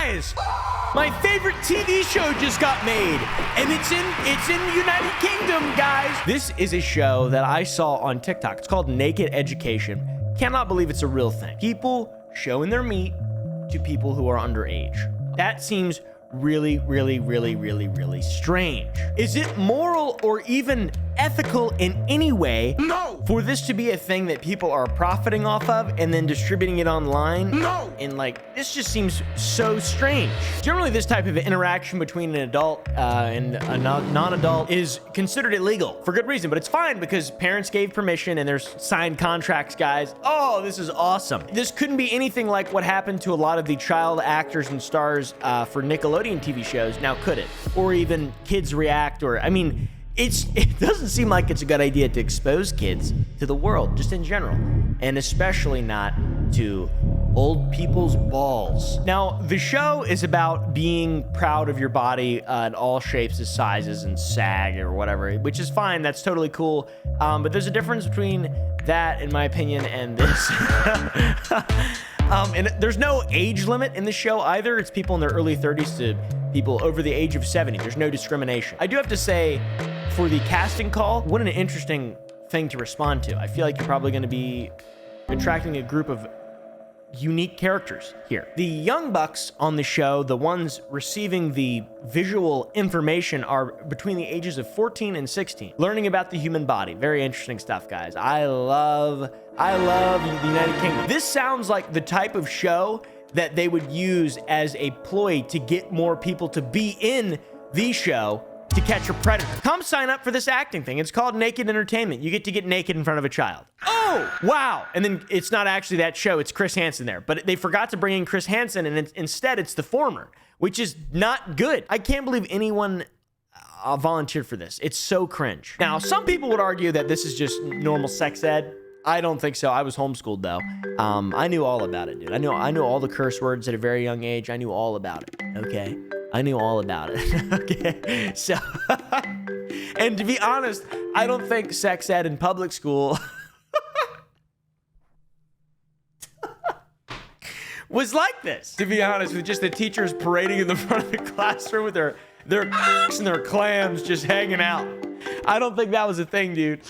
Guys, my favorite TV show just got made, and it's in the United Kingdom, guys. This is a show that I saw on TikTok. It's called Naked Education. Cannot believe it's a real thing. People showing their meat to people who are underage. That seems really, really, really, really, really strange. Is it moral or even ethical in any way for this to be a thing that people are profiting off of and then distributing it online? And like, this just seems so strange. Generally, this type of interaction between an adult and a non-adult is considered illegal for good reason, but it's fine because parents gave permission and there's signed contracts, guys. Oh, this is awesome. This couldn't be anything like what happened to a lot of the child actors and stars for Nickelodeon TV shows, now could it? Or even Kids React, or, I mean, it doesn't seem like it's a good idea to expose kids to the world, just in general, and especially not to old people's balls. Now, the show is about being proud of your body in all shapes and sizes and sag or whatever, which is fine. That's totally cool. But there's a difference between that, in my opinion, and this. And there's no age limit in the show either. It's people in their early 30s to people over the age of 70. There's no discrimination. I do have to say, for the casting call, what an interesting thing to respond to. I feel like you're probably going to be attracting a group of unique characters here. The young bucks on the show, the ones receiving the visual information, are between the ages of 14 and 16, learning about the human body. Very interesting stuff, guys. I love the United Kingdom. This sounds like the type of show that they would use as a ploy to get more people to be in the show to catch a predator. Come sign up for this acting thing. It's called Naked Entertainment. You get to get naked in front of a child. Oh, wow. And then it's not actually that show. It's Chris Hansen there. But they forgot to bring in Chris Hansen, and instead it's the former, which is not good. I can't believe anyone volunteered for this. It's so cringe. Now, some people would argue that this is just normal sex ed. I don't think so. I was homeschooled, though. I knew all about it, dude. I knew all the curse words at a very young age. I knew all about it, okay? I knew all about it, okay? So, and to be honest, I don't think sex ed in public school was like this, to be honest, with just the teachers parading in the front of the classroom with their and their clams just hanging out. I don't think that was a thing, dude.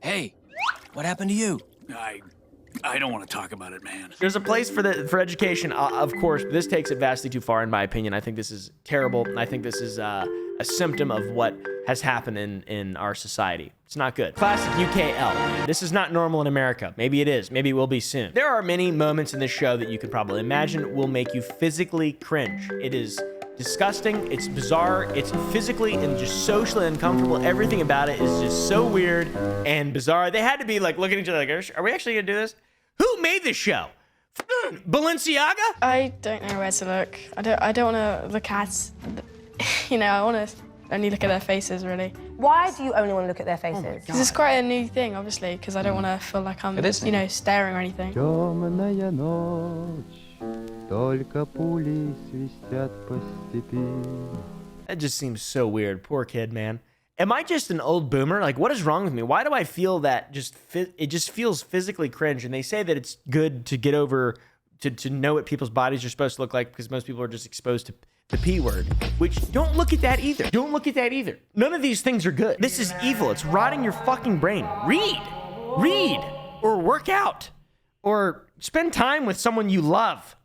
Hey, what happened to you? I don't want to talk about it, man. There's a place for education, of course, but this takes it vastly too far, in my opinion. I think this is terrible. I think this is a symptom of what has happened in our society. It's not good. Classic UKL. This is not normal in America. Maybe it is. Maybe it will be soon. There are many moments in this show that you can probably imagine will make you physically cringe. It is disgusting. It's bizarre. It's physically and just socially uncomfortable. Everything about it is just so weird and bizarre. They had to be like looking at each other like, are we actually gonna do this? Who made this show? Balenciaga? I don't know where to look. I don't want to look at, you know, I want to only look at their faces, really. Why do you only want to look at their faces? Because it's quite a new thing, obviously, because I don't want to feel like I'm, you know, staring or anything. Темная ночь, только пули свистят по степи. That just seems so weird. Poor kid, man. Am I just an old boomer? Like, what is wrong with me? Why do I feel that it just feels physically cringe? And they say that it's good to get over, to know what people's bodies are supposed to look like because most people are just exposed to the P word, which don't look at that either. Don't look at that either. None of these things are good. This is evil. It's rotting your fucking brain. Read, or work out, or spend time with someone you love.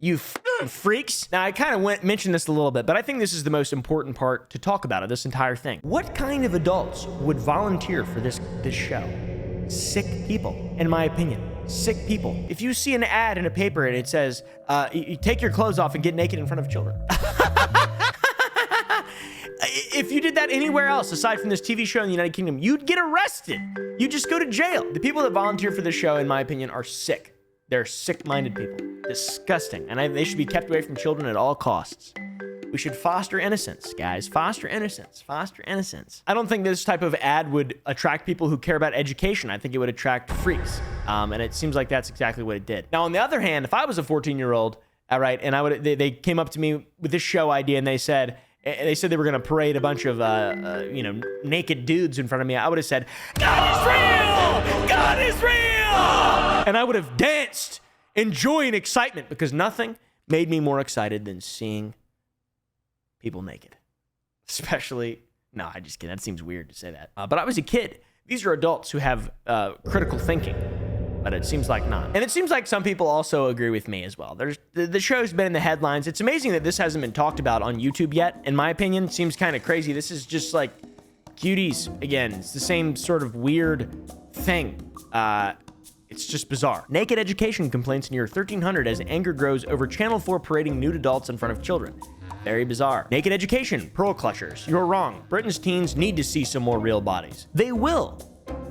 You freaks. Now, I kind of mentioned this a little bit, but I think this is the most important part to talk about of this entire thing. What kind of adults would volunteer for this show? Sick people, in my opinion. Sick people. If you see an ad in a paper and it says, you take your clothes off and get naked in front of children. If you did that anywhere else aside from this TV show in the United Kingdom, you'd get arrested. You'd just go to jail. The people that volunteer for this show, in my opinion, are sick. They're sick-minded people. Disgusting. And they should be kept away from children at all costs. We should foster innocence, guys. Foster innocence. Foster innocence. I don't think this type of ad would attract people who care about education. I think it would attract freaks. And it seems like that's exactly what it did. Now, on the other hand, if I was a 14-year-old, all right, and they came up to me with this show idea and they said, they said they were going to parade a bunch of, naked dudes in front of me, I would have said, God is real! God is real! And I would have danced in joy and excitement because nothing made me more excited than seeing people naked. Especially, no, I just kidding. That seems weird to say that. But I was a kid. These are adults who have critical thinking. But it seems like not. And it seems like some people also agree with me as well. The show's been in the headlines. It's amazing that this hasn't been talked about on YouTube yet. In my opinion, it seems kind of crazy. This is just like cuties again. It's the same sort of weird thing. It's just bizarre. Naked education complaints near 1,300 as anger grows over Channel 4 parading nude adults in front of children. Very bizarre. Naked education, pearl clutchers. You're wrong. Britain's teens need to see some more real bodies. They will.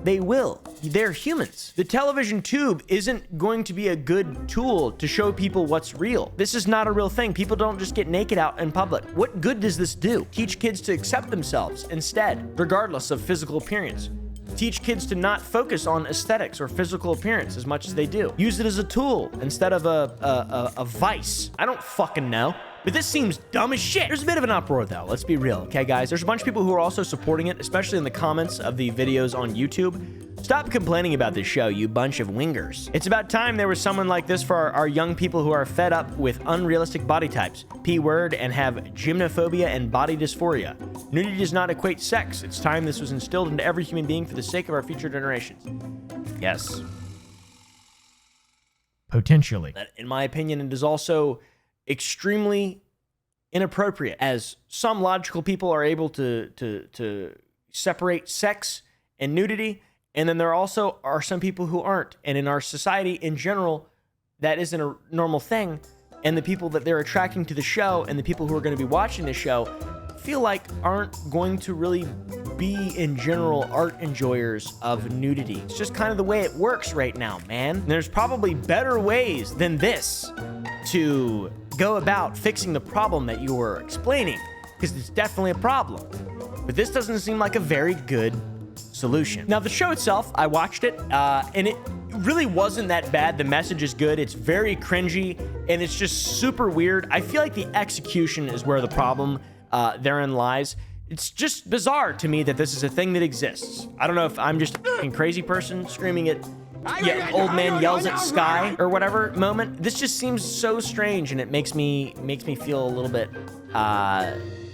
They will. They're humans. The television tube isn't going to be a good tool to show people what's real. This is not a real thing. People don't just get naked out in public. What good does this do? Teach kids to accept themselves instead, regardless of physical appearance. Teach kids to not focus on aesthetics or physical appearance as much as they do. Use it as a tool instead of a vice. I don't fucking know. But this seems dumb as shit. There's a bit of an uproar though, let's be real, okay guys? There's a bunch of people who are also supporting it, especially in the comments of the videos on YouTube. Stop complaining about this show, you bunch of wingers. It's about time there was someone like this for our young people who are fed up with unrealistic body types, P-word, and have gymnophobia and body dysphoria. Nudity does not equate sex. It's time this was instilled into every human being for the sake of our future generations. Yes. Potentially. In my opinion, it is also extremely inappropriate, as some logical people are able to separate sex and nudity, and then there also are some people who aren't. And in our society in general, that isn't a normal thing. And the people that they're attracting to the show and the people who are going to be watching the show feel like aren't going to really be, in general, art enjoyers of nudity. It's just kind of the way it works right now, man. And there's probably better ways than this to go about fixing the problem that you were explaining, because it's definitely a problem. But this doesn't seem like a very good solution. Now, the show itself, I watched it, and it really wasn't that bad. The message is good. It's very cringy, and it's just super weird. I feel like the execution is where the problem therein lies. It's just bizarre to me that this is a thing that exists. I don't know if I'm just a fucking crazy person screaming at old man yells at sky or whatever moment. This just seems so strange, and it makes me feel a little bit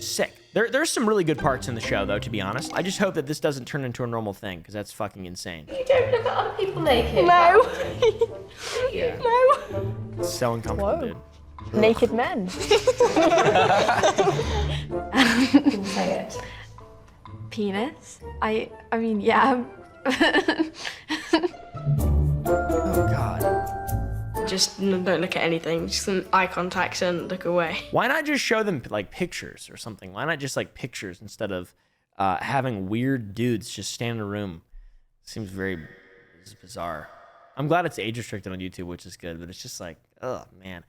sick. There's some really good parts in the show, though, to be honest. I just hope that this doesn't turn into a normal thing, because that's fucking insane. You don't look at other people naked? No. Yeah. No. It's so uncomfortable, Whoa. dude. Naked men. Say it. Penis? I mean, yeah. Oh, God. Just don't look at anything. Just an eye contact and look away. Why not just show them, like, pictures or something? Why not just, like, pictures instead of having weird dudes just stand in a room? Seems very bizarre. I'm glad it's age restricted on YouTube, which is good, but it's just like, oh, man.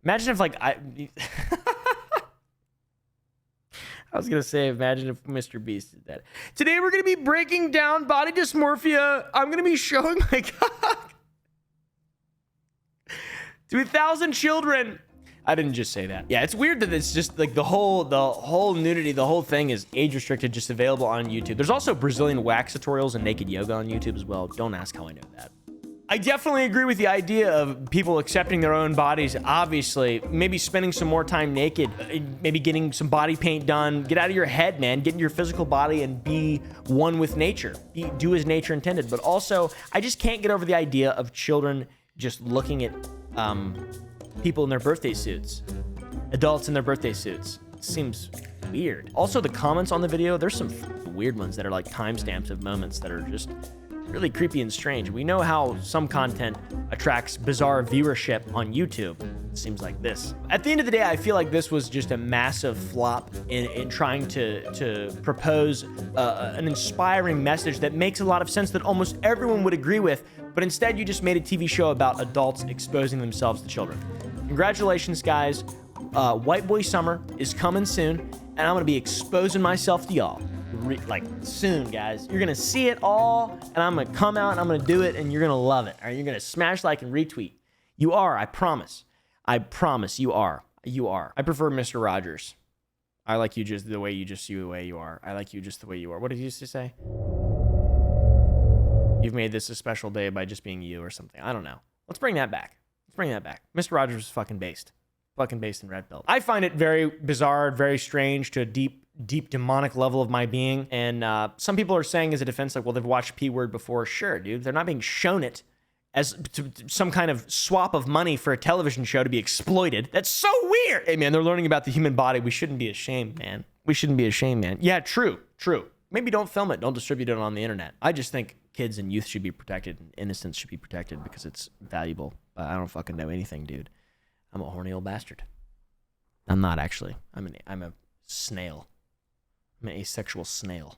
Imagine if, like, I was going to say, imagine if Mr. Beast did that. Today, we're going to be breaking down body dysmorphia. I'm going to be showing my cock to 1,000 children. I didn't just say that. Yeah, it's weird that it's just like the whole nudity, the whole thing is age restricted, just available on YouTube. There's also Brazilian wax tutorials and naked yoga on YouTube as well. Don't ask how I know that. I definitely agree with the idea of people accepting their own bodies. Obviously, maybe spending some more time naked, maybe getting some body paint done. Get out of your head, man. Get into your physical body and be one with nature. Do as nature intended. But also, I just can't get over the idea of children just looking at people in their birthday suits, adults in their birthday suits. It seems weird. Also, the comments on the video, there's some weird ones that are like timestamps of moments that are just really creepy and strange. We know how some content attracts bizarre viewership on YouTube. It seems like this. At the end of the day, I feel like this was just a massive flop in trying to propose an inspiring message that makes a lot of sense that almost everyone would agree with, but instead you just made a TV show about adults exposing themselves to children. Congratulations, guys. White Boy Summer is coming soon, and I'm gonna be exposing myself to y'all. Like soon, guys. You're gonna see it all, and I'm gonna come out and I'm gonna do it, and you're gonna love it. Or you're gonna smash like and retweet. You are, I promise. I promise you are. You are. I prefer Mr. Rogers. I like you just the way you are. I like you just the way you are. What did he used to say? You've made this a special day by just being you or something. I don't know. Let's bring that back. Mr. Rogers is fucking based in red pill. I find it very bizarre, very strange to a deep demonic level of my being. And some people are saying as a defense, like, well, they've watched P Word before. Sure, dude. They're not being shown it as some kind of swap of money for a television show to be exploited. That's so weird. Hey, man, they're learning about the human body. We shouldn't be ashamed, man. Yeah, true. Maybe don't film it. Don't distribute it on the internet. I just think kids and youth should be protected and innocence should be protected because it's valuable. But I don't fucking know anything, dude. I'm a horny old bastard. I'm not actually. I'm a snail. I'm an asexual snail.